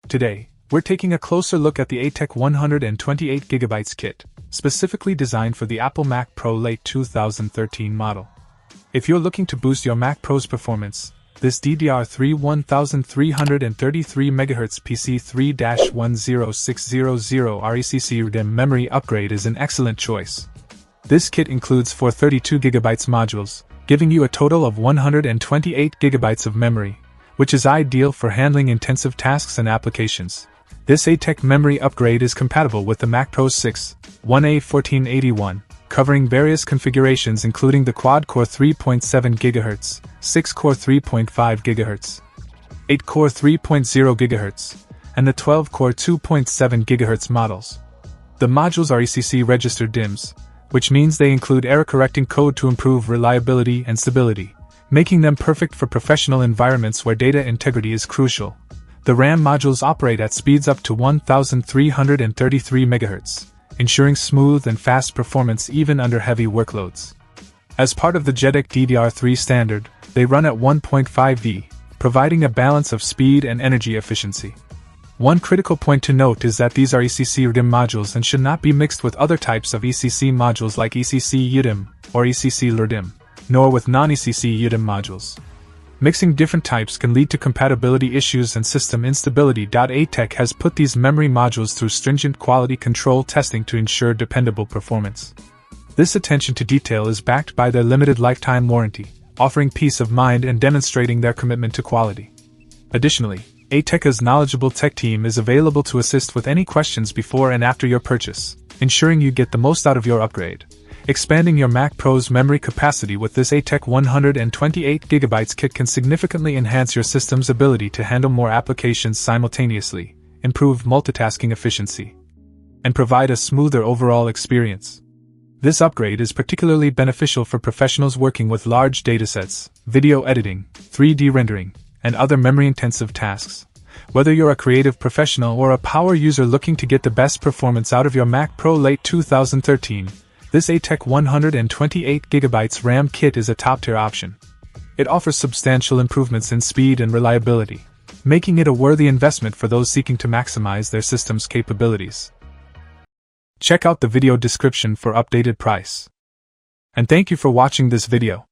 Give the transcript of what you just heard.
Today, we're taking a closer look at the ATEC 128GB kit, specifically designed for the Apple Mac Pro late 2013 model. If you're looking to boost your Mac Pro's performance, this DDR3 1333MHz PC3-10600 RECC RDIMM memory upgrade is an excellent choice. This kit includes 4 32GB modules, giving you a total of 128GB of memory, which is ideal for handling intensive tasks and applications. This ATEC memory upgrade is compatible with the Mac Pro 6, 1A1481, covering various configurations including the quad-core 3.7 GHz, 6-core 3.5 GHz, 8-core 3.0 GHz, and the 12-core 2.7 GHz models. The modules are ECC registered DIMMs, which means they include error-correcting code to improve reliability and stability, making them perfect for professional environments where data integrity is crucial. The RAM modules operate at speeds up to 1333 MHz, ensuring smooth and fast performance even under heavy workloads. As part of the JEDEC DDR3 standard, they run at 1.5V, providing a balance of speed and energy efficiency. One critical point to note is that these are ECC RDIMM modules and should not be mixed with other types of ECC modules like ECC UDIMM or ECC LRDIMM, nor with non-ECC UDIMM modules. Mixing different types can lead to compatibility issues and system instability. ATEC has put these memory modules through stringent quality control testing to ensure dependable performance. This attention to detail is backed by their limited lifetime warranty, offering peace of mind and demonstrating their commitment to quality. Additionally, ATEC's knowledgeable tech team is available to assist with any questions before and after your purchase, ensuring you get the most out of your upgrade. Expanding your Mac Pro's memory capacity with this ATEC 128GB kit can significantly enhance your system's ability to handle more applications simultaneously, improve multitasking efficiency, and provide a smoother overall experience. This upgrade is particularly beneficial for professionals working with large datasets, video editing, 3D rendering, and other memory-intensive tasks. Whether you're a creative professional or a power user looking to get the best performance out of your Mac Pro late 2013, this ATEC 128GB RAM kit is a top-tier option. It offers substantial improvements in speed and reliability, making it a worthy investment for those seeking to maximize their system's capabilities. Check out the video description for updated price. And thank you for watching this video.